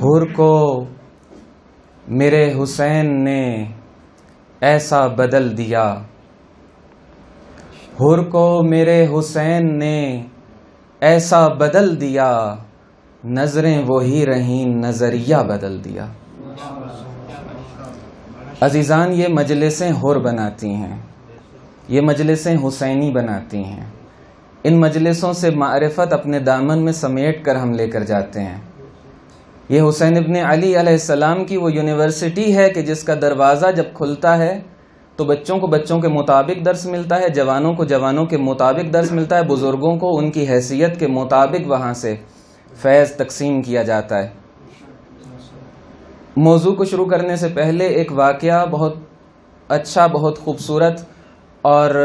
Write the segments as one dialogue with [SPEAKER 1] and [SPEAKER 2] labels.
[SPEAKER 1] حور کو میرے حسین نے ایسا بدل دیا، حور کو میرے حسین نے ایسا بدل دیا، نظریں وہی رہیں نظریہ بدل دیا۔ عزیزان، یہ مجلسیں حور بناتی ہیں، یہ مجلسیں حسینی بناتی ہیں۔ ان مجلسوں سے معرفت اپنے دامن میں سمیٹ کر ہم لے کر جاتے ہیں۔ یہ حسین ابن علی علیہ السلام کی وہ یونیورسٹی ہے کہ جس کا دروازہ جب کھلتا ہے تو بچوں کو بچوں کے مطابق درس ملتا ہے، جوانوں کو جوانوں کے مطابق درس ملتا ہے، بزرگوں کو ان کی حیثیت کے مطابق وہاں سے فیض تقسیم کیا جاتا ہے۔ موضوع کو شروع کرنے سے پہلے ایک واقعہ بہت اچھا، بہت خوبصورت اور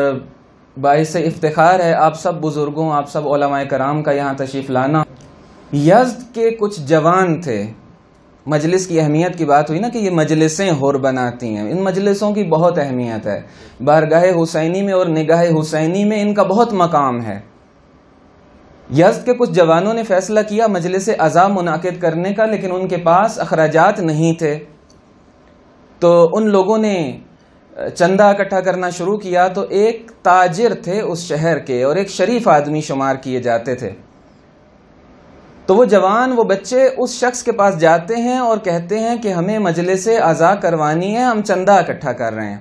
[SPEAKER 1] باعث افتخار ہے آپ سب بزرگوں، آپ سب علماء کرام کا یہاں تشریف لانا۔ یزد کے کچھ جوان تھے، مجلس کی اہمیت کی بات ہوئی نا کہ یہ مجلسیں حور بناتی ہیں، ان مجلسوں کی بہت اہمیت ہے، بارگاہ حسینی میں اور نگاہ حسینی میں ان کا بہت مقام ہے۔ یزد کے کچھ جوانوں نے فیصلہ کیا مجلس عزا منعقد کرنے کا، لیکن ان کے پاس اخراجات نہیں تھے، تو ان لوگوں نے چندہ اکٹھا کرنا شروع کیا۔ تو ایک تاجر تھے اس شہر کے اور ایک شریف آدمی شمار کیے جاتے تھے، تو وہ جوان، وہ بچے اس شخص کے پاس جاتے ہیں اور کہتے ہیں کہ ہمیں مجلس عزا کروانی ہے، ہم چندہ اکٹھا کر رہے ہیں۔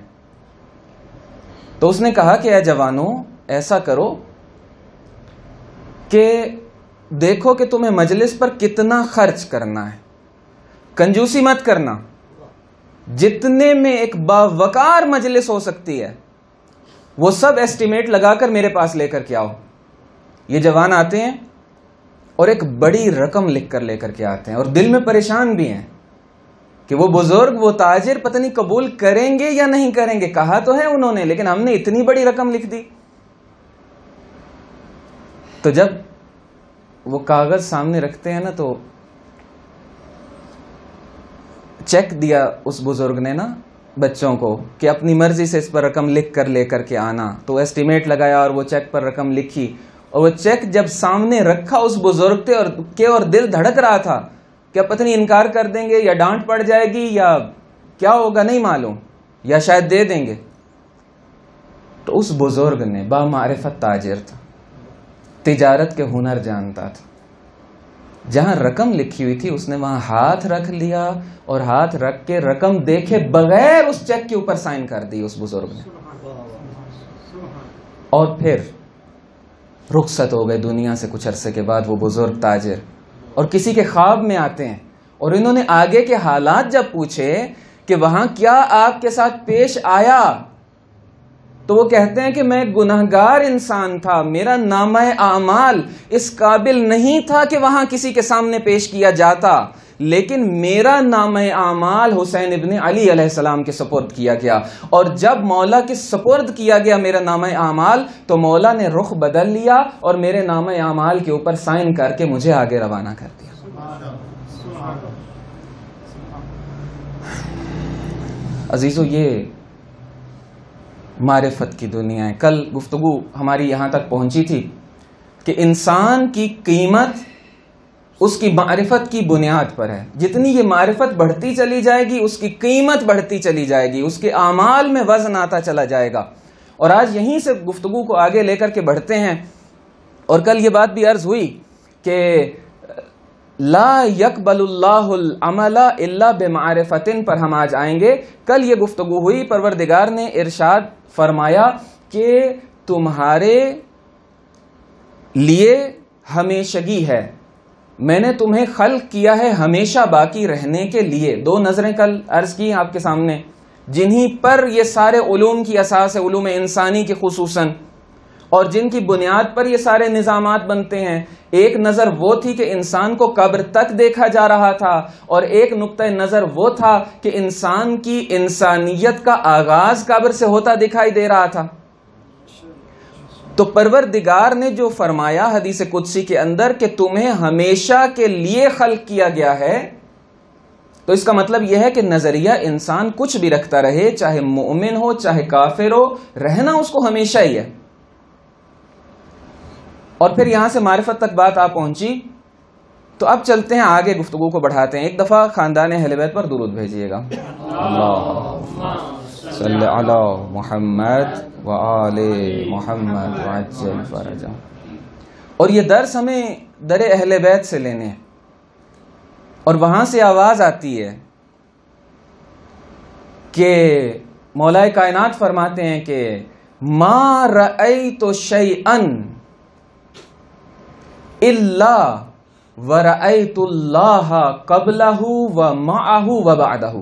[SPEAKER 1] تو اس نے کہا کہ اے جوانوں، ایسا کرو کہ دیکھو کہ تمہیں مجلس پر کتنا خرچ کرنا ہے، کنجوسی مت کرنا، جتنے میں ایک باوقار مجلس ہو سکتی ہے وہ سب ایسٹیمیٹ لگا کر میرے پاس لے کر کے آؤ۔ یہ جوان آتے ہیں اور ایک بڑی رقم لکھ کر لے کر کے آتے ہیں، اور دل میں پریشان بھی ہیں کہ وہ بزرگ، وہ تاجر پتہ نہیں قبول کریں گے یا نہیں کریں گے، کہا تو ہے انہوں نے لیکن ہم نے اتنی بڑی رقم لکھ دی۔ تو جب وہ کاغذ سامنے رکھتے ہیں نا تو چیک دیا اس بزرگ نے نا بچوں کو کہ اپنی مرضی سے اس پر رقم لکھ کر لے کر کے آنا، تو ایسٹیمیٹ لگایا اور وہ چیک پر رقم لکھی، اور وہ چیک جب سامنے رکھا اس بزرگ کے اور دل دھڑک رہا تھا کہ اب پتہ نہیں انکار کر دیں گے یا ڈانٹ پڑ جائے گی یا کیا ہوگا نہیں معلوم، یا شاید دے دیں گے۔ تو اس بزرگ نے، بامعرفت تاجر تھا، تجارت کے ہنر جانتا تھا، جہاں رقم لکھی ہوئی تھی اس نے وہاں ہاتھ رکھ لیا اور ہاتھ رکھ کے رقم دیکھے بغیر اس چیک کے اوپر سائن کر دی اس بزرگ نے، اور پھر رخصت ہو گئے دنیا سے کچھ عرصے کے بعد وہ بزرگ تاجر، اور کسی کے خواب میں آتے ہیں اور انہوں نے آگے کے حالات جب پوچھے کہ وہاں کیا آپ کے ساتھ پیش آیا، تو وہ کہتے ہیں کہ میں گنہگار انسان تھا، میرا نامہ اعمال اس قابل نہیں تھا کہ وہاں کسی کے سامنے پیش کیا جاتا، لیکن میرا نامہ اعمال حسین ابن علی علیہ السلام کے سپرد کیا گیا، اور جب مولا کے سپرد کیا گیا میرا نامہ اعمال تو مولا نے رخ بدل لیا اور میرے نامہ اعمال کے اوپر سائن کر کے مجھے آگے روانہ کر دیا۔ عزیزو، یہ معرفت کی دنیا ہے۔ کل گفتگو ہماری یہاں تک پہنچی تھی کہ انسان کی قیمت اس کی معرفت کی بنیاد پر ہے، جتنی یہ معرفت بڑھتی چلی جائے گی اس کی قیمت بڑھتی چلی جائے گی، اس کے اعمال میں وزن آتا چلا جائے گا۔ اور آج یہیں سے گفتگو کو آگے لے کر کے بڑھتے ہیں، اور کل یہ بات بھی عرض ہوئی کہ لا يقبل اللہ العمل الا بمعرفت پر ہم آج آئیں گے۔ کل یہ گفتگو ہوئی، پروردگار نے ارشاد فرمایا کہ تمہارے لیے ہمیشگی ہے، میں نے تمہیں خلق کیا ہے ہمیشہ باقی رہنے کے لیے۔ دو نظریں کل عرض کی آپ کے سامنے، جنہی پر یہ سارے علوم کی اساس ہے، علوم انسانی کی خصوصاً، اور جن کی بنیاد پر یہ سارے نظامات بنتے ہیں۔ ایک نظر وہ تھی کہ انسان کو قبر تک دیکھا جا رہا تھا، اور ایک نقطہ نظر وہ تھا کہ انسان کی انسانیت کا آغاز قبر سے ہوتا دکھائی دے رہا تھا۔ تو پروردگار نے جو فرمایا حدیث قدسی کے اندر کہ تمہیں ہمیشہ کے لیے خلق کیا گیا ہے، تو اس کا مطلب یہ ہے کہ نظریہ انسان کچھ بھی رکھتا رہے، چاہے مومن ہو چاہے کافر ہو، رہنا اس کو ہمیشہ ہی ہے۔ اور پھر یہاں سے معرفت تک بات آ پہنچی تو اب چلتے ہیں آگے، گفتگو کو بڑھاتے ہیں. ایک دفعہ خاندان اہل بیت پر درود بھیجیے گا. اللہ صلی علی محمد و آل محمد وعجل فرجہ. اور یہ درس ہمیں در اہل بیت سے لینے ہیں، اور وہاں سے آواز آتی ہے کہ مولا کائنات فرماتے ہیں کہ ما رأیت شیئا الا ورأیت اللہ قبلہ ومعہ وبعدہ.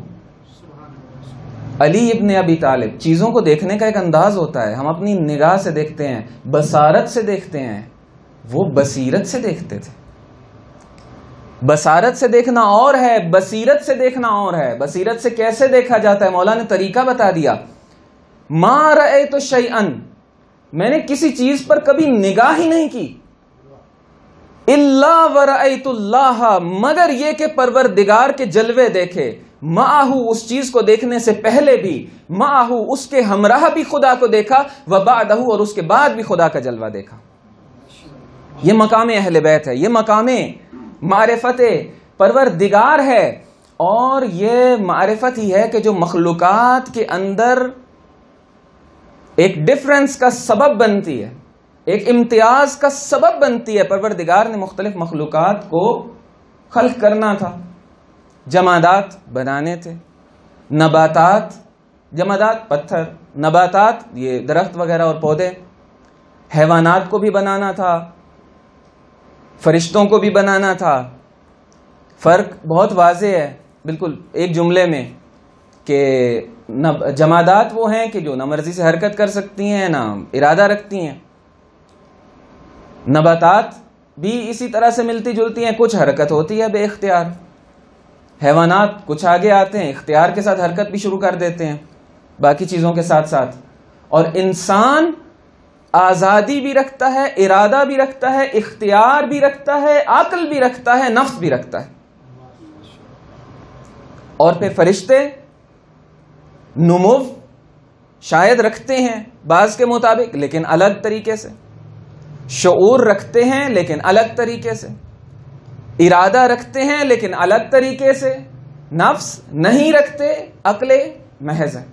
[SPEAKER 1] علی ابن ابی طالب، چیزوں کو دیکھنے کا ایک انداز ہوتا ہے، ہم اپنی نگاہ سے دیکھتے ہیں، بصارت سے دیکھتے ہیں، وہ بصیرت سے دیکھتے تھے. بصارت سے دیکھنا اور ہے، بصیرت سے دیکھنا اور ہے. بصیرت سے کیسے دیکھا جاتا ہے؟ مولا نے طریقہ بتا دیا. ما رأیت شیئا، میں نے کسی چیز پر کبھی نگاہ ہی نہیں کی. الا ورأیت اللہ، مگر یہ کہ پروردگار کے جلوے دیکھے. معہو، اس چیز کو دیکھنے سے پہلے بھی، معہو اس کے ہمراہ بھی خدا کو دیکھا، وبعدہ اور اس کے بعد بھی خدا کا جلوہ دیکھا. یہ مقام اہل بیت ہے، یہ مقام معرفت پروردگار ہے. اور یہ معرفت ہی ہے کہ جو مخلوقات کے اندر ایک ڈفرنس کا سبب بنتی ہے، ایک امتیاز کا سبب بنتی ہے. پروردگار نے مختلف مخلوقات کو خلق کرنا تھا، جمادات بنانے تھے، نباتات، جمادات پتھر، نباتات یہ درخت وغیرہ اور پودے، حیوانات کو بھی بنانا تھا، فرشتوں کو بھی بنانا تھا. فرق بہت واضح ہے بالکل ایک جملے میں کہ جمادات وہ ہیں کہ جو نہ مرضی سے حرکت کر سکتی ہیں نہ ارادہ رکھتی ہیں. نباتات بھی اسی طرح سے ملتی جلتی ہیں، کچھ حرکت ہوتی ہے بے اختیار. حیوانات کچھ آگے آتے ہیں، اختیار کے ساتھ حرکت بھی شروع کر دیتے ہیں باقی چیزوں کے ساتھ ساتھ. اور انسان آزادی بھی رکھتا ہے، ارادہ بھی رکھتا ہے، اختیار بھی رکھتا ہے، عقل بھی رکھتا ہے، نفس بھی رکھتا ہے. اور پھر فرشتے نمو شاید رکھتے ہیں بعض کے مطابق لیکن الگ طریقے سے، شعور رکھتے ہیں لیکن الگ طریقے سے، ارادہ رکھتے ہیں لیکن الگ طریقے سے، نفس نہیں رکھتے، عقل محض ہے.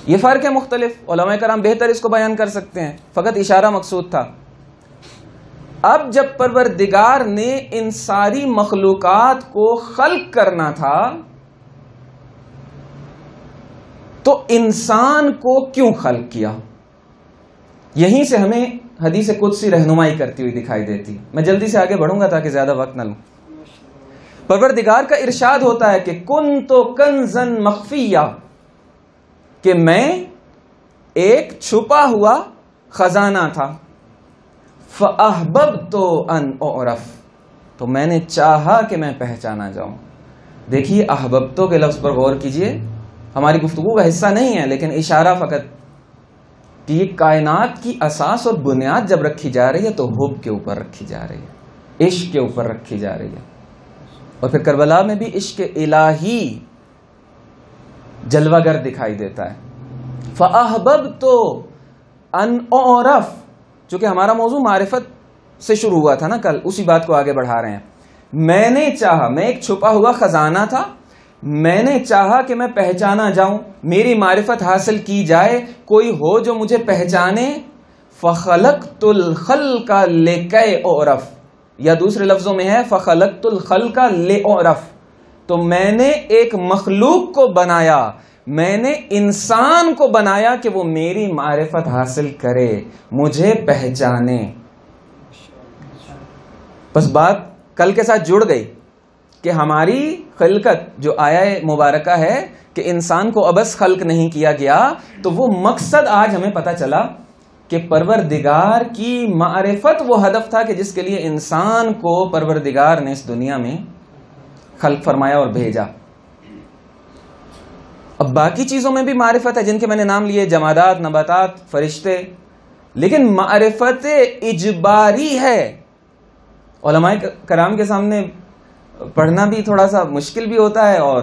[SPEAKER 1] یہ فرق ہے مختلف. علماء کرام بہتر اس کو بیان کر سکتے ہیں، فقط اشارہ مقصود تھا. اب جب پروردگار نے ان ساری مخلوقات کو خلق کرنا تھا تو انسان کو کیوں خلق کیا؟ یہیں سے ہمیں حدیث قدسی رہنمائی کرتی ہوئی دکھائی دیتی. میں جلدی سے آگے بڑھوں گا تاکہ زیادہ وقت نہ لوں. پروردگار کا ارشاد ہوتا ہے کہ کنت کنزا مخفیہ، کہ میں ایک چھپا ہوا خزانہ تھا. فَأَحْبَبْتُ أَنْ أُعْرَفَ، تو میں نے چاہا کہ میں پہچانا جاؤں. دیکھیے احببتو کے لفظ پر غور کیجئے، ہماری گفتگو کا حصہ نہیں ہے لیکن اشارہ فقط کہ یہ کائنات کی اساس اور بنیاد جب رکھی جا رہی ہے تو حب کے اوپر رکھی جا رہی ہے، عشق کے اوپر رکھی جا رہی ہے. اور پھر کربلا میں بھی عشق الہی جلوہ گر دکھائی دیتا ہے. فَأَحْبَبْتُ أَنْ أُعْرَفَ، چونکہ ہمارا موضوع معرفت سے شروع ہوا تھا نا کل، اسی بات کو آگے بڑھا رہے ہیں. میں نے چاہا، میں ایک چھپا ہوا خزانہ تھا، میں نے چاہا کہ میں پہچانا جاؤں، میری معرفت حاصل کی جائے، کوئی ہو جو مجھے پہچانے. فَخَلَقْتُ الْخَلْقَ لِكَيْ أُعْرَفَ، یا دوسرے لفظوں میں ہے فَخَلَقْتُ الْخَلْقَ لِأُعْرَفَ، تو میں نے ایک مخلوق کو بنایا، میں نے انسان کو بنایا کہ وہ میری معرفت حاصل کرے، مجھے پہچانے. بس بات کل کے ساتھ جڑ گئی کہ ہماری خلقت جو آیہ مبارکہ ہے کہ انسان کو ابس خلق نہیں کیا گیا، تو وہ مقصد آج ہمیں پتہ چلا کہ پروردگار کی معرفت وہ ہدف تھا کہ جس کے لیے انسان کو پروردگار نے اس دنیا میں خلق فرمایا اور بھیجا. اب باقی چیزوں میں بھی معرفت ہے جن کے میں نے نام لیے، جمادات، نباتات، فرشتے، لیکن معرفت اجباری ہے. علماء کرام کے سامنے پڑھنا بھی تھوڑا سا مشکل بھی ہوتا ہے اور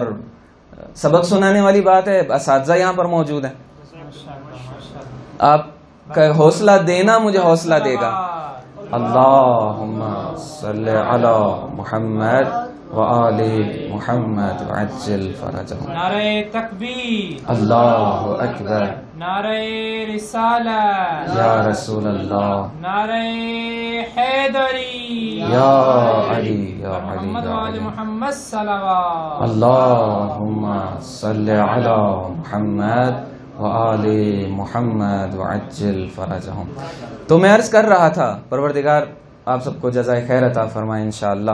[SPEAKER 1] سبق سنانے والی بات ہے. اساتذہ یہاں پر موجود ہیں، آپ کا حوصلہ دینا مجھے حوصلہ دے گا. اللہم صلی علی محمد وآل محمد وعجل فرجہم.
[SPEAKER 2] نعرہ تکبیر،
[SPEAKER 1] اللہ اکبر.
[SPEAKER 2] نعرہ رسالت،
[SPEAKER 1] یا رسول اللہ.
[SPEAKER 2] نعرہ حیدری،
[SPEAKER 1] یا علی یا علی
[SPEAKER 2] محمد
[SPEAKER 1] یا
[SPEAKER 2] وآل
[SPEAKER 1] علی.
[SPEAKER 2] محمد صلوات.
[SPEAKER 1] اللہم صلی علی محمد وآل محمد وعجل فرجہم. تو میں عرض کر رہا تھا، پروردگار آپ سب کو جزائے خیر عطا فرمائے انشاءاللہ.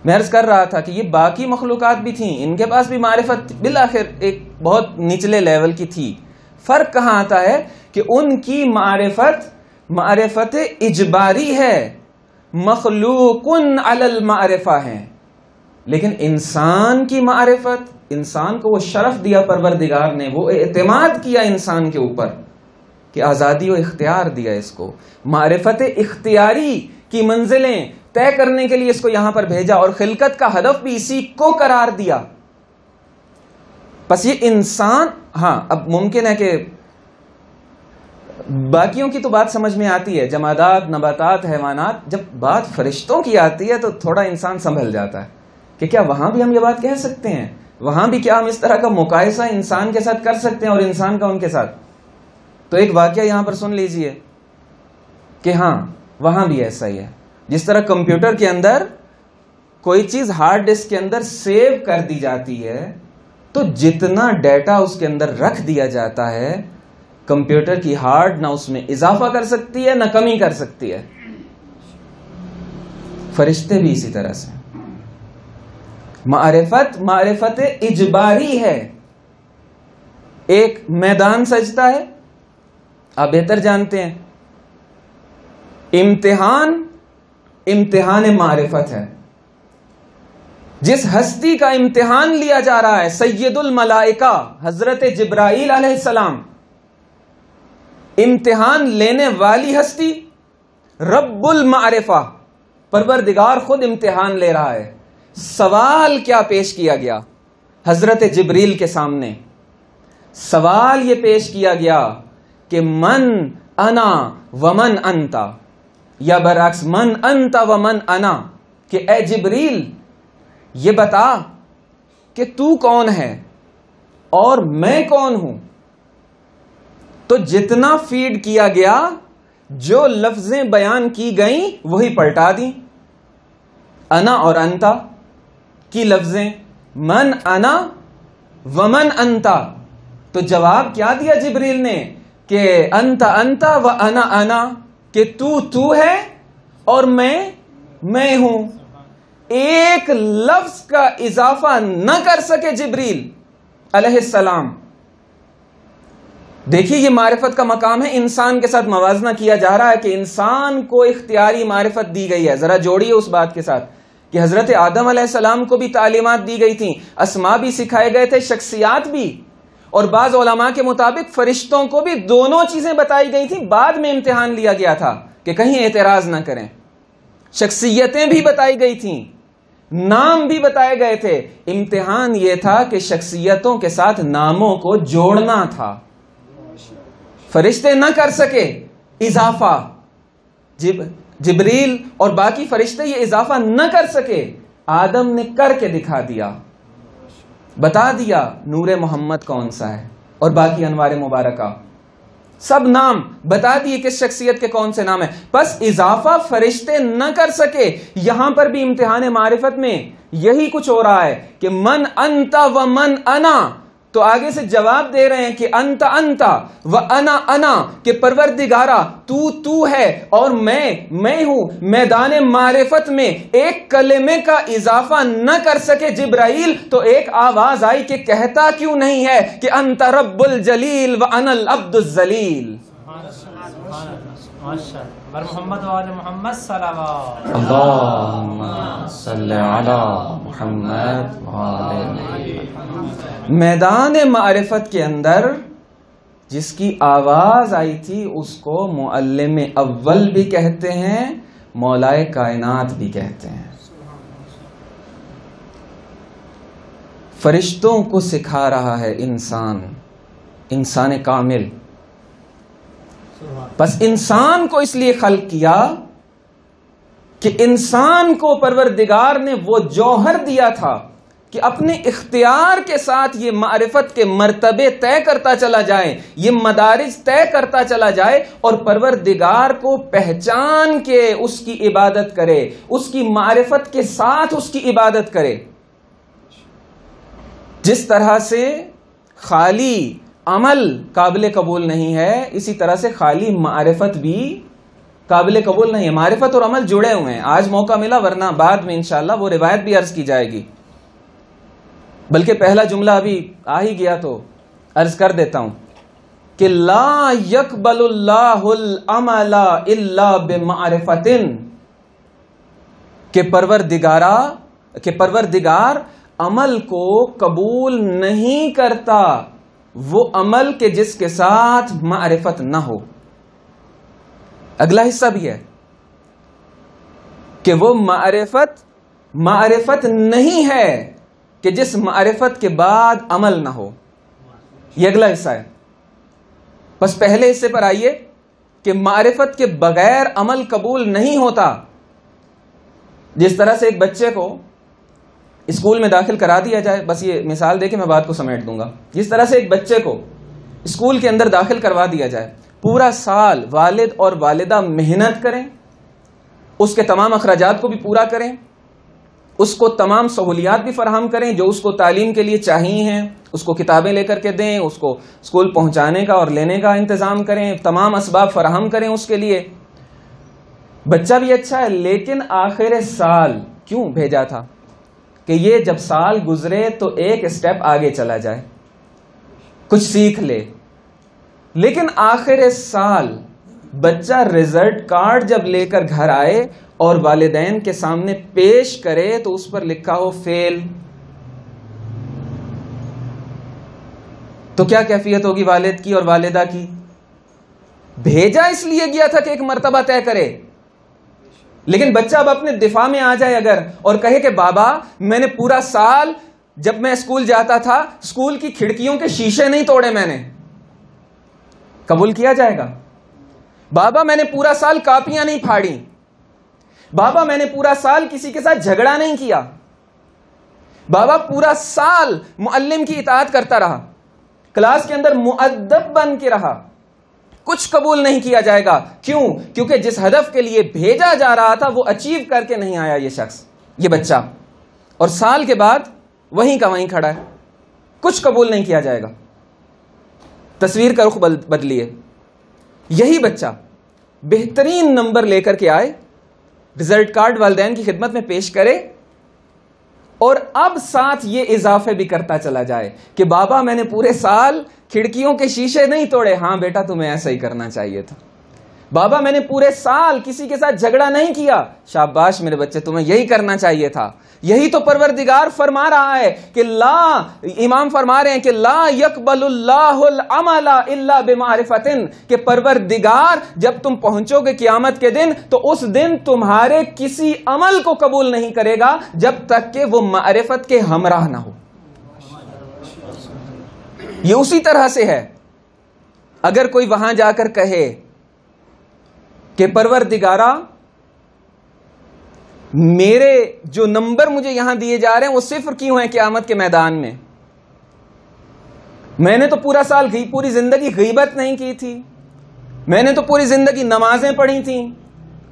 [SPEAKER 1] میں عرض کر رہا تھا کہ یہ باقی مخلوقات بھی تھیں، ان کے پاس بھی معرفت بالآخر ایک بہت نچلے لیول کی تھی. فرق کہاں آتا ہے کہ ان کی معرفت اجباری ہے، مخلوق علی المعرفہ ہے. لیکن انسان کی معرفت، انسان کو وہ شرف دیا پروردگار نے، وہ اعتماد کیا انسان کے اوپر کہ آزادی و اختیار دیا اس کو. معرفت اختیاری کی منزلیں طے کرنے کے لیے اس کو یہاں پر بھیجا اور خلقت کا ہدف بھی اسی کو قرار دیا. بس یہ انسان، ہاں اب ممکن ہے کہ باقیوں کی تو بات سمجھ میں آتی ہے، جمادات، نباتات، حیوانات. جب بات فرشتوں کی آتی ہے تو تھوڑا انسان سنبھل جاتا ہے کہ کیا وہاں بھی ہم یہ بات کہہ سکتے ہیں؟ وہاں بھی کیا ہم اس طرح کا مقایسہ انسان کے ساتھ کر سکتے ہیں اور انسان کا ان کے ساتھ؟ تو ایک واقعہ یہاں پر سن لیجئے کہ ہاں وہاں بھی ایسا ہی ہے. جس طرح کمپیوٹر کے اندر کوئی چیز ہارڈ ڈسک کے اندر سیو کر دی جاتی ہے تو جتنا ڈیٹا اس کے اندر رکھ دیا جاتا ہے، کمپیوٹر کی ہارڈ نہ اس میں اضافہ کر سکتی ہے نہ کمی کر سکتی ہے. فرشتے بھی اسی طرح سے. معرفت اجباری ہے. ایک میدان سجتا ہے، آپ بہتر جانتے ہیں. امتحان معرفت ہے. جس ہستی کا امتحان لیا جا رہا ہے، سید الملائکہ حضرت جبرائیل علیہ السلام، امتحان لینے والی ہستی رب المعرفہ پروردگار خود امتحان لے رہا ہے. سوال کیا پیش کیا گیا حضرت جبریل کے سامنے؟ سوال یہ پیش کیا گیا کہ من انا ومن انتا، یا برعکس من انتا ومن انا، کہ اے جبریل یہ بتا کہ تو کون ہے اور میں کون ہوں. تو جتنا فیڈ کیا گیا، جو لفظیں بیان کی گئیں وہی پلٹا دیں. انا اور انتا کی لفظیں، من انا ومن انتا. تو جواب کیا دیا جبریل نے کہ انتا انتا و انا انا، کہ تو ہے اور میں ہوں. ایک لفظ کا اضافہ نہ کر سکے جبریل علیہ السلام. دیکھیے یہ معرفت کا مقام ہے. انسان کے ساتھ موازنہ کیا جا رہا ہے کہ انسان کو اختیاری معرفت دی گئی ہے. ذرا جوڑیے اس بات کے ساتھ کہ حضرت آدم علیہ السلام کو بھی تعلیمات دی گئی تھیں، اسماء بھی سکھائے گئے تھے، شخصیات بھی. اور بعض علماء کے مطابق فرشتوں کو بھی دونوں چیزیں بتائی گئی تھیں. بعد میں امتحان لیا گیا تھا کہ کہیں اعتراض نہ کریں. شخصیتیں بھی بتائی گئی تھیں، نام بھی بتائے گئے تھے. امتحان یہ تھا کہ شخصیتوں کے ساتھ ناموں کو جوڑنا تھا. فرشتے نہ کر سکے اضافہ، جبریل اور باقی فرشتے یہ اضافہ نہ کر سکے. آدم نے کر کے دکھا دیا، بتا دیا نور محمد کون سا ہے اور باقی انوار مبارکہ، سب نام بتا دیے کس شخصیت کے کون سے نام ہیں. بس اضافہ فرشتے نہ کر سکے. یہاں پر بھی امتحان معرفت میں یہی کچھ ہو رہا ہے کہ من انتا و من انا. تو آگے سے جواب دے رہے ہیں کہ انتا انتا و انا انا، کہ پروردگارا تو ہے اور میں ہوں. میدان معرفت میں ایک کلمے کا اضافہ نہ کر سکے جبرائیل تو ایک آواز آئی کہ کہتا کیوں نہیں ہے کہ انت رب الجلیل و انا العبد الذلیل.
[SPEAKER 2] محمد وآل محمد صلوات.
[SPEAKER 1] اللہم صلی علی محمد وآل محمد. میدان معرفت کے اندر جس کی آواز آئی تھی اس کو معلم اول بھی کہتے ہیں، مولائے کائنات بھی کہتے ہیں. فرشتوں کو سکھا رہا ہے انسان کامل. بس انسان کو اس لیے خلق کیا کہ انسان کو پروردگار نے وہ جوہر دیا تھا کہ اپنے اختیار کے ساتھ یہ معرفت کے مرتبے طے کرتا چلا جائے، یہ مدارج طے کرتا چلا جائے، اور پروردگار کو پہچان کے اس کی عبادت کرے، اس کی معرفت کے ساتھ اس کی عبادت کرے۔ جس طرح سے خالی عمل قابل قبول نہیں ہے، اسی طرح سے خالی معرفت بھی قابل قبول نہیں ہے۔ معرفت اور عمل جڑے ہوئے ہیں۔ آج موقع ملا، ورنہ بعد میں انشاءاللہ وہ روایت بھی عرض کی جائے گی، بلکہ پہلا جملہ ابھی آ ہی گیا تو عرض کر دیتا ہوں کہ لا يقبل اللہ العمل الا بمعرفت، کہ پروردگار عمل کو قبول نہیں کرتا وہ عمل کے جس کے ساتھ معرفت نہ ہو۔ اگلا حصہ بھی ہے کہ وہ معرفت نہیں ہے کہ جس معرفت کے بعد عمل نہ ہو۔ یہ اگلا حصہ ہے۔ بس پہلے حصے پر آئیے کہ معرفت کے بغیر عمل قبول نہیں ہوتا۔ جس طرح سے ایک بچے کو اسکول میں داخل کرا دیا جائے، بس یہ مثال دے کے میں بات کو سمیٹ دوں گا۔ جس طرح سے ایک بچے کو اسکول کے اندر داخل کروا دیا جائے، پورا سال والد اور والدہ محنت کریں، اس کے تمام اخراجات کو بھی پورا کریں، اس کو تمام سہولیات بھی فراہم کریں جو اس کو تعلیم کے لیے چاہیے ہیں، اس کو کتابیں لے کر کے دیں، اس کو اسکول پہنچانے کا اور لینے کا انتظام کریں، تمام اسباب فراہم کریں اس کے لیے۔ بچہ بھی اچھا ہے، لیکن آخر سال کیوں بھیجا تھا کہ یہ جب سال گزرے تو ایک اسٹیپ آگے چلا جائے، کچھ سیکھ لے۔ لیکن آخر سال بچہ رزلٹ کارڈ جب لے کر گھر آئے اور والدین کے سامنے پیش کرے تو اس پر لکھا ہو فیل، تو کیا کیفیت ہوگی والد کی اور والدہ کی؟ بھیجا اس لیے گیا تھا کہ ایک مرتبہ طے کرے، لیکن بچہ اب اپنے دفاع میں آ جائے اگر اور کہے کہ بابا میں نے پورا سال جب میں اسکول جاتا تھا اسکول کی کھڑکیوں کے شیشے نہیں توڑے، میں نے، قبول کیا جائے گا؟ بابا میں نے پورا سال کاپیاں نہیں پھاڑی، بابا میں نے پورا سال کسی کے ساتھ جھگڑا نہیں کیا، بابا پورا سال معلم کی اطاعت کرتا رہا، کلاس کے اندر مؤدب بن کے رہا، کچھ قبول نہیں کیا جائے گا۔ کیوں؟ کیونکہ جس ہدف کے لیے بھیجا جا رہا تھا وہ اچیو کر کے نہیں آیا یہ شخص، یہ بچہ، اور سال کے بعد وہیں کا وہیں کھڑا ہے، کچھ قبول نہیں کیا جائے گا۔ تصویر کا رخ بدلیے، یہی بچہ بہترین نمبر لے کر کے آئے، رزلٹ کارڈ والدین کی خدمت میں پیش کرے، اور اب ساتھ یہ اضافے بھی کرتا چلا جائے کہ بابا میں نے پورے سال کھڑکیوں کے شیشے نہیں توڑے، ہاں بیٹا تمہیں ایسا ہی کرنا چاہیے تھا، بابا میں نے پورے سال کسی کے ساتھ جھگڑا نہیں کیا، شاباش میرے بچے تمہیں یہی کرنا چاہیے تھا۔ یہی تو پروردگار فرما رہا ہے کہ امام فرما رہے ہیں کہ لا يقبل اللہ العمل الا بمعرفت، کہ پروردگار جب تم پہنچو گے قیامت کے دن تو اس دن تمہارے کسی عمل کو قبول نہیں کرے گا جب تک کہ وہ معرفت کے ہمراہ نہ ہو۔ یہ اسی طرح سے ہے، اگر کوئی وہاں جا کر کہے کہ پروردگارا میرے جو نمبر مجھے یہاں دیے جا رہے ہیں وہ صفر کیوں ہیں قیامت کے میدان میں نے تو پورا سال پوری زندگی غیبت نہیں کی تھی، میں نے تو پوری زندگی نمازیں پڑھی تھیں،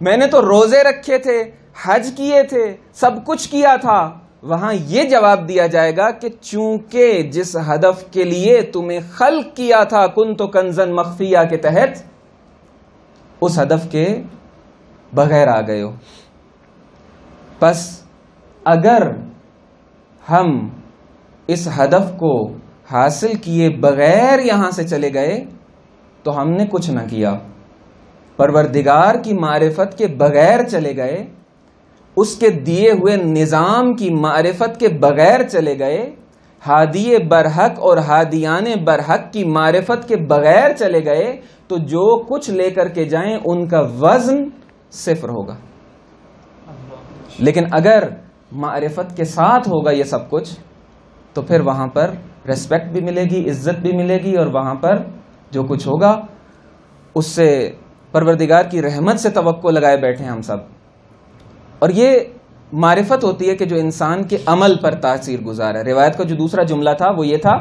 [SPEAKER 1] میں نے تو روزے رکھے تھے، حج کیے تھے، سب کچھ کیا تھا، وہاں یہ جواب دیا جائے گا کہ چونکہ جس ہدف کے لیے تمہیں خلق کیا تھا کنت کنزن مخفیہ کے تحت، اس ہدف کے بغیر آ گئے ہو۔ بس اگر ہم اس ہدف کو حاصل کیے بغیر یہاں سے چلے گئے تو ہم نے کچھ نہ کیا، پروردگار کی معرفت کے بغیر چلے گئے، اس کے دیے ہوئے نظام کی معرفت کے بغیر چلے گئے، ہادی برحق اور ہادیان برحق کی معرفت کے بغیر چلے گئے تو جو کچھ لے کر کے جائیں ان کا وزن صفر ہوگا۔ لیکن اگر معرفت کے ساتھ ہوگا یہ سب کچھ تو پھر وہاں پر ریسپیکٹ بھی ملے گی، عزت بھی ملے گی، اور وہاں پر جو کچھ ہوگا اس سے پروردگار کی رحمت سے توقع لگائے بیٹھے ہم سب، اور یہ معرفت ہوتی ہے کہ جو انسان کے عمل پر تاثیر گزار ہے. روایت کا جو دوسرا جملہ تھا وہ یہ تھا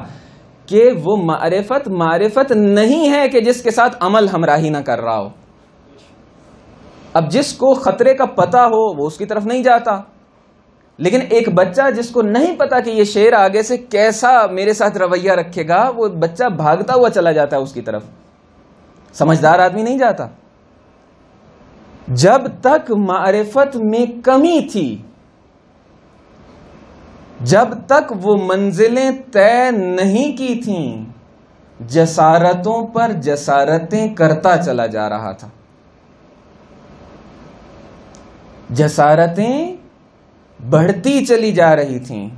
[SPEAKER 1] کہ وہ معرفت نہیں ہے کہ جس کے ساتھ عمل ہمراہی نہ کر رہا ہو. اب جس کو خطرے کا پتہ ہو وہ اس کی طرف نہیں جاتا، لیکن ایک بچہ جس کو نہیں پتا کہ یہ شیر آگے سے کیسا میرے ساتھ رویہ رکھے گا، وہ بچہ بھاگتا ہوا چلا جاتا ہے اس کی طرف. سمجھدار آدمی نہیں جاتا. جب تک معرفت میں کمی تھی، جب تک وہ منزلیں طے نہیں کی تھیں، جسارتوں پر جسارتیں کرتا چلا جا رہا تھا. جسارتیں بڑھتی چلی جا رہی تھیں.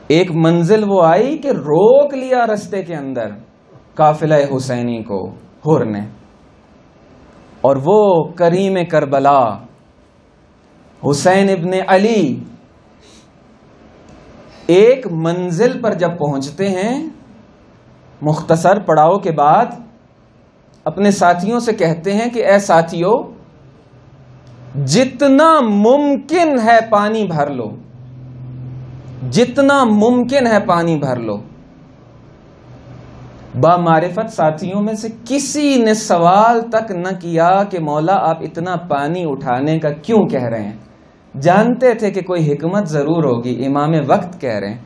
[SPEAKER 1] ایک منزل وہ آئی کہ روک لیا رستے کے اندر قافلہ حسینی کو حر نے، اور وہ کریم کربلا حسین ابن علی ایک منزل پر جب پہنچتے ہیں، مختصر پڑاؤ کے بعد اپنے ساتھیوں سے کہتے ہیں کہ اے ساتھیو، جتنا ممکن ہے پانی بھر لو، جتنا ممکن ہے پانی بھر لو. با معرفت ساتھیوں میں سے کسی نے سوال تک نہ کیا کہ مولا آپ اتنا پانی اٹھانے کا کیوں کہہ رہے ہیں. جانتے تھے کہ کوئی حکمت ضرور ہوگی، امام وقت کہہ رہے ہیں.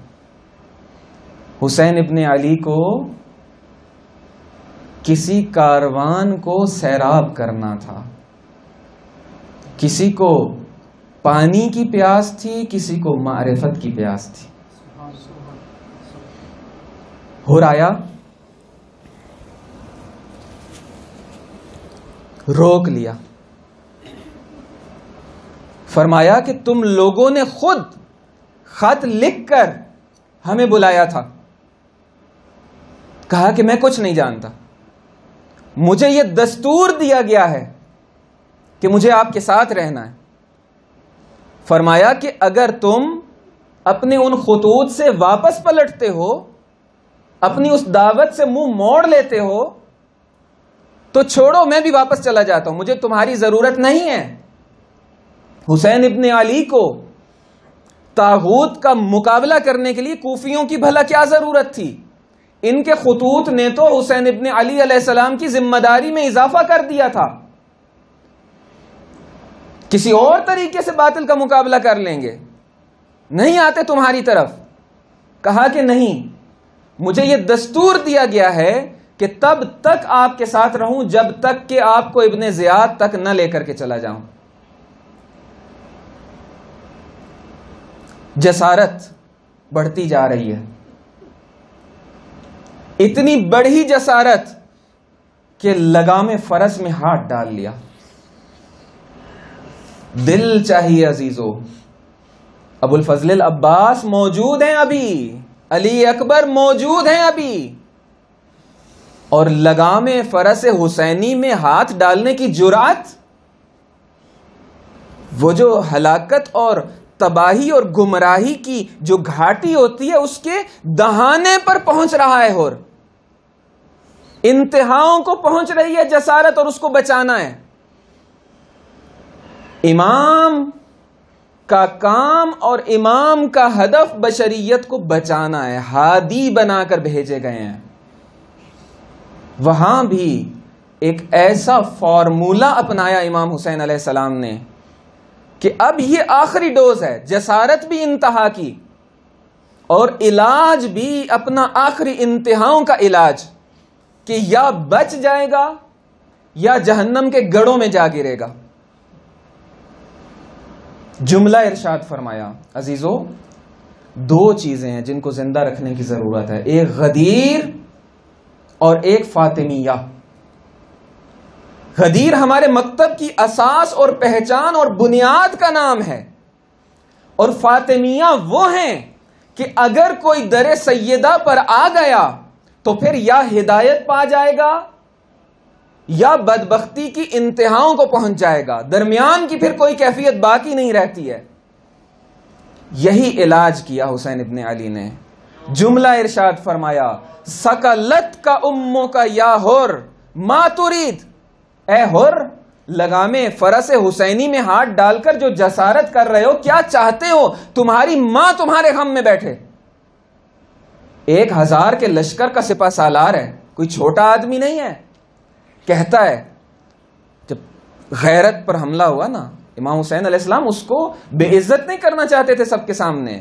[SPEAKER 1] حسین ابن علی کو کسی کاروان کو سیراب کرنا تھا. کسی کو پانی کی پیاس تھی، کسی کو معرفت کی پیاس تھی. حر آیا، روک لیا، فرمایا کہ تم لوگوں نے خود خط لکھ کر ہمیں بلایا تھا. کہا کہ میں کچھ نہیں جانتا، مجھے یہ دستور دیا گیا ہے کہ مجھے آپ کے ساتھ رہنا ہے. فرمایا کہ اگر تم اپنے ان خطوط سے واپس پلٹتے ہو، اپنی اس دعوت سے منہ موڑ لیتے ہو، تو چھوڑو، میں بھی واپس چلا جاتا ہوں، مجھے تمہاری ضرورت نہیں ہے. حسین ابن علی کو طاغوت کا مقابلہ کرنے کے لیے کوفیوں کی بھلا کیا ضرورت تھی؟ ان کے خطوط نے تو حسین ابن علی علیہ السلام کی ذمہ داری میں اضافہ کر دیا تھا. کسی اور طریقے سے باطل کا مقابلہ کر لیں گے، نہیں آتے تمہاری طرف. کہا کہ نہیں، مجھے یہ دستور دیا گیا ہے کہ تب تک آپ کے ساتھ رہوں جب تک کہ آپ کو ابن زیاد تک نہ لے کر کے چلا جاؤں. جسارت بڑھتی جا رہی ہے، اتنی بڑھی جسارت کہ لگام فرس میں ہاتھ ڈال لیا. دل چاہیے عزیزو. ابو الفضل العباس موجود ہیں ابھی، علی اکبر موجود ہیں ابھی، اور لگام فرس حسینی میں ہاتھ ڈالنے کی جرأت، وہ جو ہلاکت اور تباہی اور گمراہی کی جو گھاٹی ہوتی ہے اس کے دہانے پر پہنچ رہا ہے. اور انتہاؤں کو پہنچ رہی ہے جسارت، اور اس کو بچانا ہے. امام کا کام اور امام کا ہدف بشریت کو بچانا ہے، ہادی بنا کر بھیجے گئے ہیں. وہاں بھی ایک ایسا فارمولہ اپنایا امام حسین علیہ السلام نے کہ اب یہ آخری ڈوز ہے، جسارت بھی انتہا کی اور علاج بھی اپنا آخری انتہاؤں کا علاج، کہ یا بچ جائے گا یا جہنم کے گڑھوں میں جا گرے گا. جملہ ارشاد فرمایا. عزیزو، دو چیزیں ہیں جن کو زندہ رکھنے کی ضرورت ہے، ایک غدیر اور ایک فاطمیہ. غدیر ہمارے مکتب کی اساس اور پہچان اور بنیاد کا نام ہے، اور فاطمیہ وہ ہیں کہ اگر کوئی در سیدہ پر آ گیا تو پھر یا ہدایت پا جائے گا یا بدبختی کی انتہاؤں کو پہنچ جائے گا، درمیان کی پھر کوئی کیفیت باقی نہیں رہتی ہے. یہی علاج کیا حسین ابن علی نے. جملہ ارشاد فرمایا، سکلت کا اموں کا یا حر ما ترید. اے حر، لگامے فرس حسینی میں ہاتھ ڈال کر جو جسارت کر رہے ہو، کیا چاہتے ہو؟ تمہاری ماں تمہارے غم میں بیٹھے. 1000 کے لشکر کا سپہ سالار ہے، کوئی چھوٹا آدمی نہیں ہے. کہتا ہے جب غیرت پر حملہ ہوا نا، امام حسین علیہ السلام اس کو بے عزت نہیں کرنا چاہتے تھے سب کے سامنے.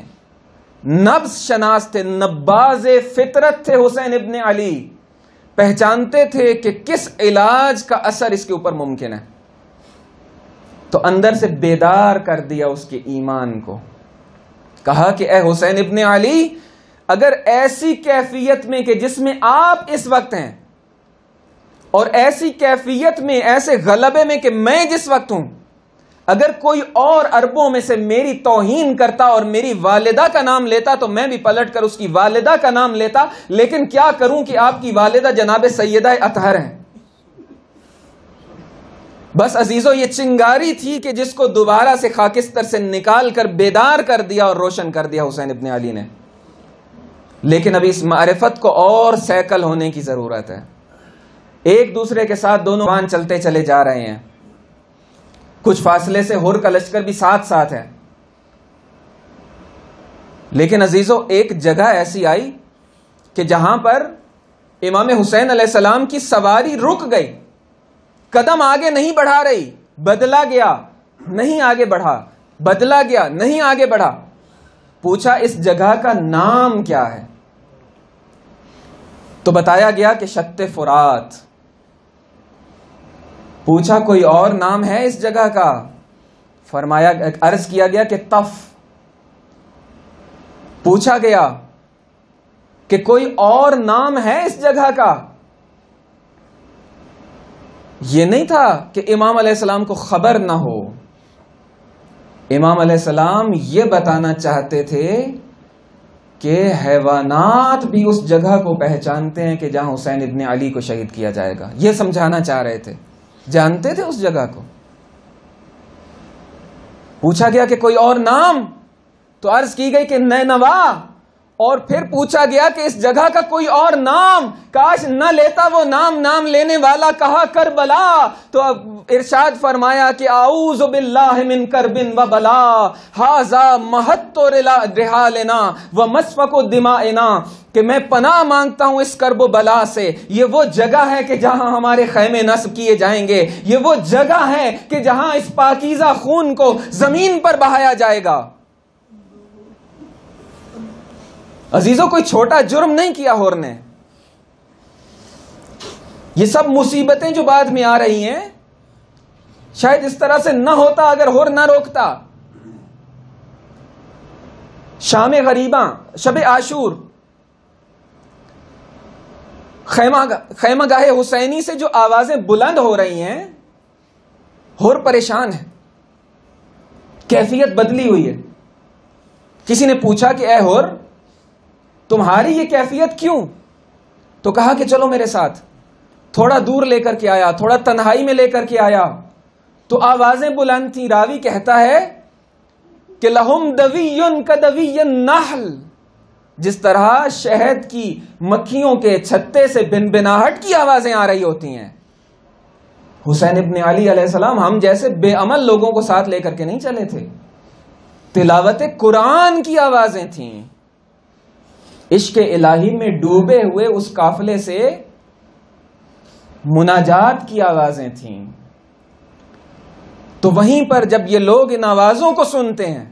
[SPEAKER 1] نبض شناس تھے، نباز فطرت تھے حسین ابن علی. پہچانتے تھے کہ کس علاج کا اثر اس کے اوپر ممکن ہے. تو اندر سے بیدار کر دیا اس کے ایمان کو. کہا کہ اے حسین ابن علی، اگر ایسی کیفیت میں کہ جس میں آپ اس وقت ہیں، اور ایسی کیفیت میں، ایسے غلبے میں کہ میں جس وقت ہوں، اگر کوئی اور عربوں میں سے میری توہین کرتا اور میری والدہ کا نام لیتا تو میں بھی پلٹ کر اس کی والدہ کا نام لیتا. لیکن کیا کروں کہ آپ کی والدہ جناب سیدہ اطہر ہیں. بس عزیزو، یہ چنگاری تھی کہ جس کو دوبارہ سے خاکستر سے نکال کر بیدار کر دیا اور روشن کر دیا حسین ابن علی نے. لیکن ابھی اس معرفت کو اور سیکل ہونے کی ضرورت ہے. ایک دوسرے کے ساتھ دونوں وان چلتے چلے جا رہے ہیں. کچھ فاصلے سے ہر کا لشکر بھی ساتھ ساتھ ہے. لیکن عزیزو، ایک جگہ ایسی آئی کہ جہاں پر امام حسین علیہ السلام کی سواری رک گئی، قدم آگے نہیں بڑھا رہی. بدلا گیا، نہیں آگے بڑھا، بدلا گیا، نہیں آگے بڑھا. پوچھا اس جگہ کا نام کیا ہے؟ تو بتایا گیا کہ شط فرات. پوچھا کوئی اور نام ہے اس جگہ کا؟ فرمایا، عرض کیا گیا کہ طف. پوچھا گیا کہ کوئی اور نام ہے اس جگہ کا؟ یہ نہیں تھا کہ امام علیہ السلام کو خبر نہ ہو. امام علیہ السلام یہ بتانا چاہتے تھے کہ حیوانات بھی اس جگہ کو پہچانتے ہیں کہ جہاں حسین ابن علی کو شہید کیا جائے گا. یہ سمجھانا چاہ رہے تھے. جانتے تھے اس جگہ کو. پوچھا گیا کہ کوئی اور نام؟ تو عرض کی گئی کہ نینوا. اور پھر پوچھا گیا کہ اس جگہ کا کوئی اور نام، کاش نہ لیتا وہ نام لینے والا کہا کربلا. تو اب ارشاد فرمایا کہ اعوذ باللہ من کرب و بلا، ھذا محط رحالنا و مسفک دمائنا، کہ میں پناہ مانگتا ہوں اس کرب و بلا سے. یہ وہ جگہ ہے کہ جہاں ہمارے خیمے نصب کیے جائیں گے. یہ وہ جگہ ہے کہ جہاں اس پاکیزہ خون کو زمین پر بہایا جائے گا. عزیزوں، کوئی چھوٹا جرم نہیں کیا ہور نے. یہ سب مصیبتیں جو بعد میں آ رہی ہیں، شاید اس طرح سے نہ ہوتا اگر ہور نہ روکتا. شام غریباں، شب عاشور، خیمہ گاہ حسینی سے جو آوازیں بلند ہو رہی ہیں، ہور پریشان ہے. کیفیت بدلی ہوئی ہے. کسی نے پوچھا کہ اے ہور، تمہاری یہ کیفیت کیوں؟ تو کہا کہ چلو میرے ساتھ. تھوڑا دور لے کر کے آیا، تھوڑا تنہائی میں لے کر کے آیا تو آوازیں بلند تھیں. راوی کہتا ہے کہ لہم دوی کدوی النحل، جس طرح شہد کی مکھیوں کے چھتے سے بن بناہٹ کی آوازیں آ رہی ہوتی ہیں. حسین ابن علی علیہ السلام ہم جیسے بے عمل لوگوں کو ساتھ لے کر کے نہیں چلے تھے. تلاوت قرآن کی آوازیں تھیں. عشق الہی میں ڈوبے ہوئے اس قافلے سے مناجات کی آوازیں تھیں. تو وہیں پر جب یہ لوگ ان آوازوں کو سنتے ہیں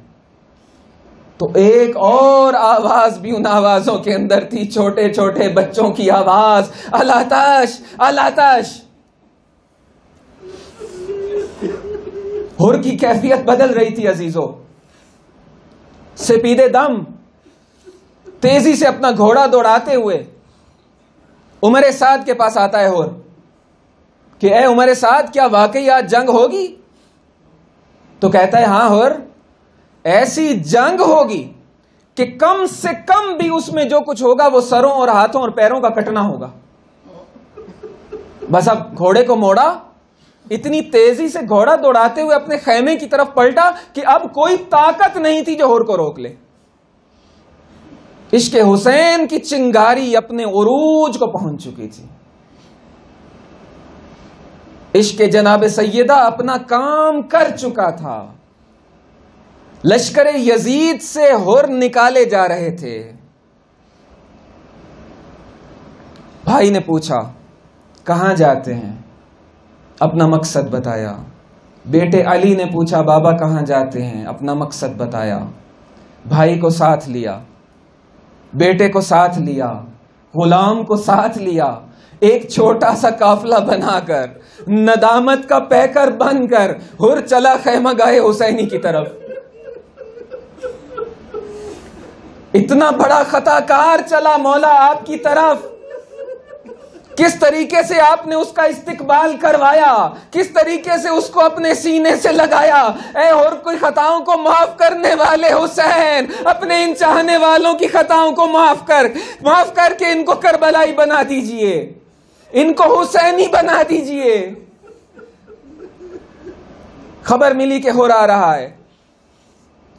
[SPEAKER 1] تو ایک اور آواز بھی ان آوازوں کے اندر تھی، چھوٹے چھوٹے بچوں کی آواز، الاتش الاتش. ہر کی کیفیت بدل رہی تھی عزیزو. سپیدے دم تیزی سے اپنا گھوڑا دوڑاتے ہوئے عمر سعد کے پاس آتا ہے ہور کہ اے عمر سعد، کیا واقعی آج جنگ ہوگی؟ تو کہتا ہے ہاں ہور، ایسی جنگ ہوگی کہ کم سے کم بھی اس میں جو کچھ ہوگا وہ سروں اور ہاتھوں اور پیروں کا کٹنا ہوگا. بس اب گھوڑے کو موڑا، اتنی تیزی سے گھوڑا دوڑاتے ہوئے اپنے خیمے کی طرف پلٹا کہ اب کوئی طاقت نہیں تھی جو ہور کو روک لے. عشق حسین کی چنگاری اپنے عروج کو پہنچ چکی تھی. عشق جناب سیدہ اپنا کام کر چکا تھا. لشکر یزید سے ہر نکالے جا رہے تھے. بھائی نے پوچھا کہاں جاتے ہیں؟ اپنا مقصد بتایا. بیٹے علی نے پوچھا بابا کہاں جاتے ہیں؟ اپنا مقصد بتایا. بھائی کو ساتھ لیا, بیٹے کو ساتھ لیا, غلام کو ساتھ لیا, ایک چھوٹا سا قافلہ بنا کر, ندامت کا پیکر بن کر ہر چلا خیمہ گاہ حسینی کی طرف. اتنا بڑا خطا کار چلا مولا آپ کی طرف. کس طریقے سے آپ نے اس کا استقبال کروایا, کس طریقے سے اس کو اپنے سینے سے لگایا. اے اور کوئی خطاؤں کو معاف کرنے والے حسین, اپنے ان چاہنے والوں کی خطاؤں کو معاف کر کے ان کو کربلائی بنا دیجئے, ان کو حسینی بنا دیجئے. خبر ملی کہ ہو رہا ہے.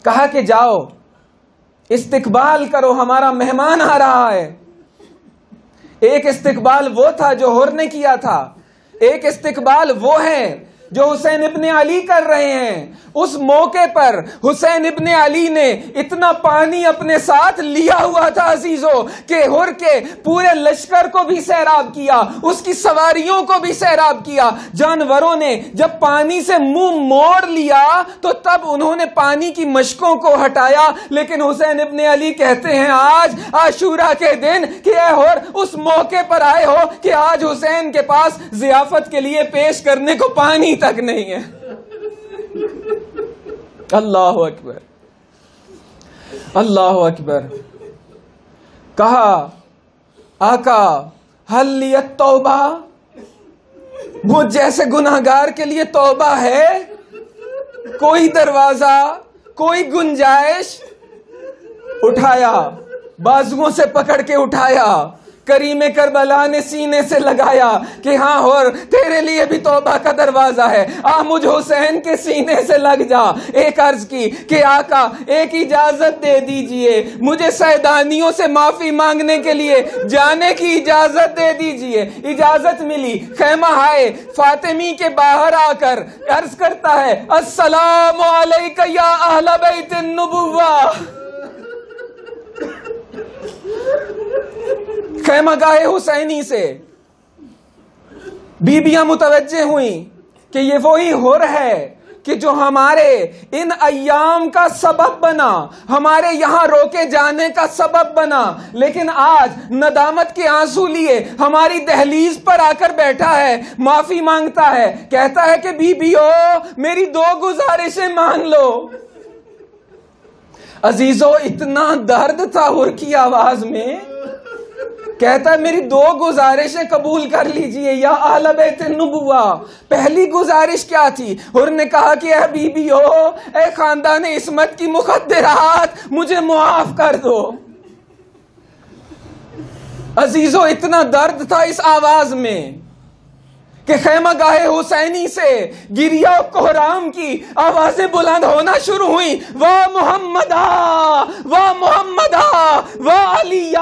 [SPEAKER 1] کہا کہ جاؤ استقبال کرو, ہمارا مہمان آ رہا ہے. ایک استقبال وہ تھا جو ہر نے کیا تھا, ایک استقبال وہ ہے جو حسین ابن علی کر رہے ہیں. اس موقع پر حسین ابن علی نے اتنا پانی اپنے ساتھ لیا ہوا تھا عزیزو کہ ہر کے پورے لشکر کو بھی سیراب کیا, اس کی سواریوں کو بھی سیراب کیا. جانوروں نے جب پانی سے منہ موڑ لیا تو تب انہوں نے پانی کی مشکوں کو ہٹایا. لیکن حسین ابن علی کہتے ہیں آج عاشورہ کے دن کہ اے ہر اس موقع پر آئے ہو کہ آج حسین کے پاس ضیافت کے لیے پیش کرنے کو پانی تک نہیں ہے. اللہ اکبر, اللہ اکبر. کہا آقا حل لیت توبہ, مجھ جیسے گناہگار کے لیے توبہ ہے؟ کوئی دروازہ, کوئی گنجائش؟ اٹھایا, بازوؤں سے پکڑ کے اٹھایا. کریم کربلا نے سینے سے لگایا کہ ہاں اور تیرے لیے بھی توبہ کا دروازہ ہے, آ مجھ حسین کے سینے سے لگ جا. ایک عرض کی کہ آقا ایک اجازت دے دیجئے, مجھے سیدانیوں سے معافی مانگنے کے لیے جانے کی اجازت دے دیجئے. اجازت ملی. خیمہ ہائے فاطمی کے باہر آ کر عرض کرتا ہے السلام علیکم یا اہل بیت النبوہ. خیمہ گاہ حسینی سے بیبیاں متوجہ ہوئیں کہ یہ وہی ہر ہے کہ جو ہمارے ان ایام کا سبب بنا, ہمارے یہاں روکے جانے کا سبب بنا. لیکن آج ندامت کے آنسو لیے ہماری دہلیز پر آ کر بیٹھا ہے, معافی مانگتا ہے, کہتا ہے کہ بیبیو میری 2 گزارشیں مان لو. عزیزو اتنا درد تھا ہر کی آواز میں, کہتا ہے میری 2 گزارشیں قبول کر لیجئے یا اہل بیت النبوہ. پہلی گزارش کیا تھی؟ ہر نے کہا کہ اے بیبیو, اے خاندان عصمت کی مخدرات, مجھے معاف کر دو. عزیزو اتنا درد تھا اس آواز میں کہ خیمہ گاہ حسینی سے گریہ و کوہرام کی آوازیں بلند ہونا شروع ہوئیں. واہ محمدہ, واہ محمدہ, واہ علیہ.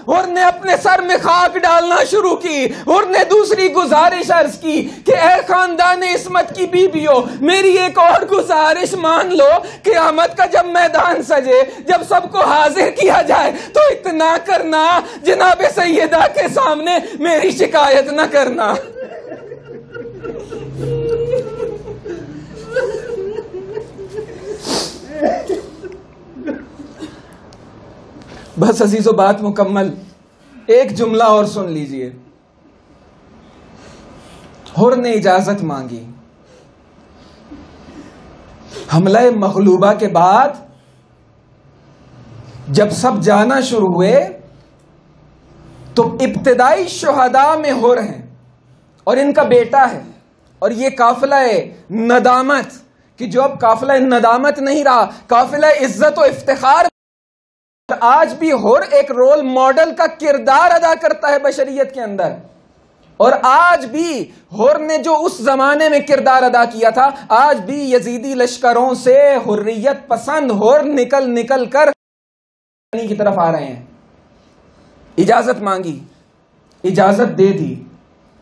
[SPEAKER 1] اور نے اپنے سر میں خاک ڈالنا شروع کی. اور نے دوسری گزارش عرض کی کہ اے خاندان عصمت کی بیبیوں, میری ایک اور گزارش مان لو. قیامت کا جب میدان سجے, جب سب کو حاضر کیا جائے تو اتنا کرنا جناب سیدہ کے سامنے میری شکایت نہ کرنا. بس عزیزو بات مکمل. ایک جملہ اور سن لیجئے. ہر نے اجازت مانگی. حملہ مغلوبہ کے بعد جب سب جانا شروع ہوئے تو ابتدائی شہداء میں ہر ہیں اور ان کا بیٹا ہے, اور یہ قافلہ ندامت کہ جو اب قافلہ ندامت نہیں رہا, قافلہ عزت و افتخار. آج بھی ہر ایک رول ماڈل کا کردار ادا کرتا ہے بشریت کے اندر. اور آج بھی ہر نے جو اس زمانے میں کردار ادا کیا تھا, آج بھی یزیدی لشکروں سے حریت پسند ہر نکل کر کی طرف آ رہے ہیں. اجازت مانگی, اجازت دے دی.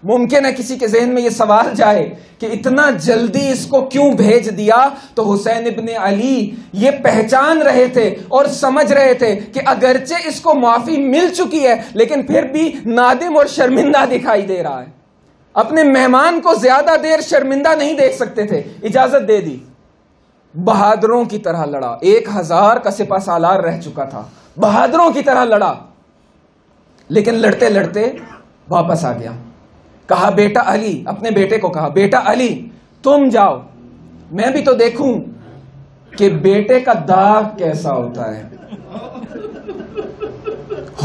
[SPEAKER 1] ممکن ہے کسی کے ذہن میں یہ سوال جائے کہ اتنا جلدی اس کو کیوں بھیج دیا؟ تو حسین ابن علی یہ پہچان رہے تھے اور سمجھ رہے تھے کہ اگرچہ اس کو معافی مل چکی ہے لیکن پھر بھی نادم اور شرمندہ دکھائی دے رہا ہے. اپنے مہمان کو زیادہ دیر شرمندہ نہیں دیکھ سکتے تھے، اجازت دے دی. بہادروں کی طرح لڑا، 1000 کا سپہ سالار رہ چکا تھا، بہادروں کی طرح لڑا، لیکن لڑتے لڑتے واپس آ گیا. کہا بیٹا علی، اپنے بیٹے کو کہا بیٹا علی تم جاؤ، میں بھی تو دیکھوں کہ بیٹے کا داغ کیسا ہوتا ہے.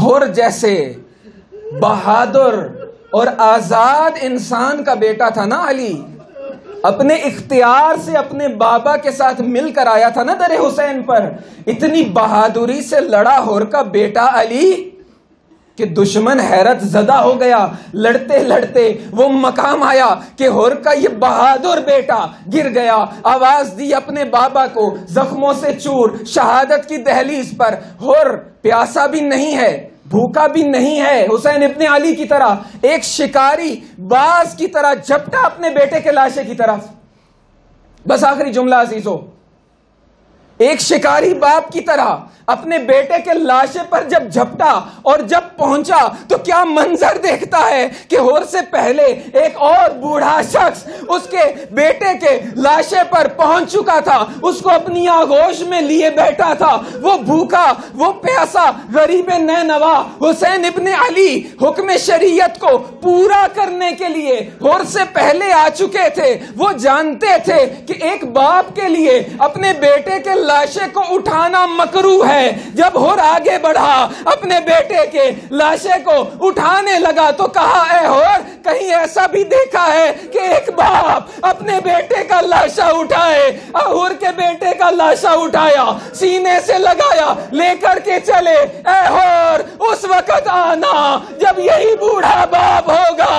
[SPEAKER 1] حر جیسے بہادر اور آزاد انسان کا بیٹا تھا نا علی، اپنے اختیار سے اپنے بابا کے ساتھ مل کر آیا تھا نا در حسین پر. اتنی بہادری سے لڑا حر کا بیٹا علی کہ دشمن حیرت زدہ ہو گیا. لڑتے لڑتے وہ مقام آیا کہ حر کا یہ بہادر بیٹا گر گیا. آواز دی اپنے بابا کو، زخموں سے چور، شہادت کی دہلیز پر. حر پیاسا بھی نہیں ہے، بھوکا بھی نہیں ہے، حسین ابن علی کی طرح ایک شکاری باز کی طرح جھپٹا اپنے بیٹے کے لاشے کی طرف. بس آخری جملہ عزیزو، ایک شکاری باپ کی طرح اپنے بیٹے کے لاشے پر جب جھپٹا اور جب پہنچا تو کیا منظر دیکھتا ہے کہ حر سے پہلے ایک اور بوڑھا شخص اس کے بیٹے کے لاشے پر پہنچ چکا تھا، اس کو اپنی آغوش میں لیے بیٹھا تھا. وہ بھوکا، وہ پیاسا غریب نینوا حسین ابن علی حکم شریعت کو پورا کرنے کے لیے حر سے پہلے آ چکے تھے. وہ جانتے تھے کہ ایک باپ کے لیے اپنے بیٹے کے لاشے کو اٹھانا مکروہ ہے. جب حر آگے بڑھا اپنے بیٹے کے لاشے کو اٹھانے لگا تو کہا اے حر، کہیں ایسا بھی دیکھا ہے کہ ایک باپ اپنے بیٹے کا لاشا اٹھائے؟ حر کے بیٹے کا لاشا اٹھایا، سینے سے لگایا، لے کر کے چلے. اے حر، اس وقت آنا جب یہی بوڑھا باپ ہوگا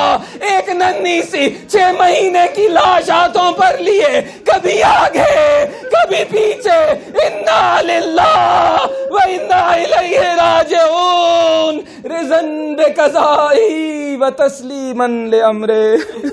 [SPEAKER 1] ایک ننھی سی 6 مہینے کی لاش ہاتھوں پر لیے، کبھی آگے کبھی پیچھے، انا للہ وَإِنَّا إِلَيْهِ رَاجِعُونَ، رِضًا بِقَضَائِهِ وَتَسْلِيمًا لِأَمْرِهِ.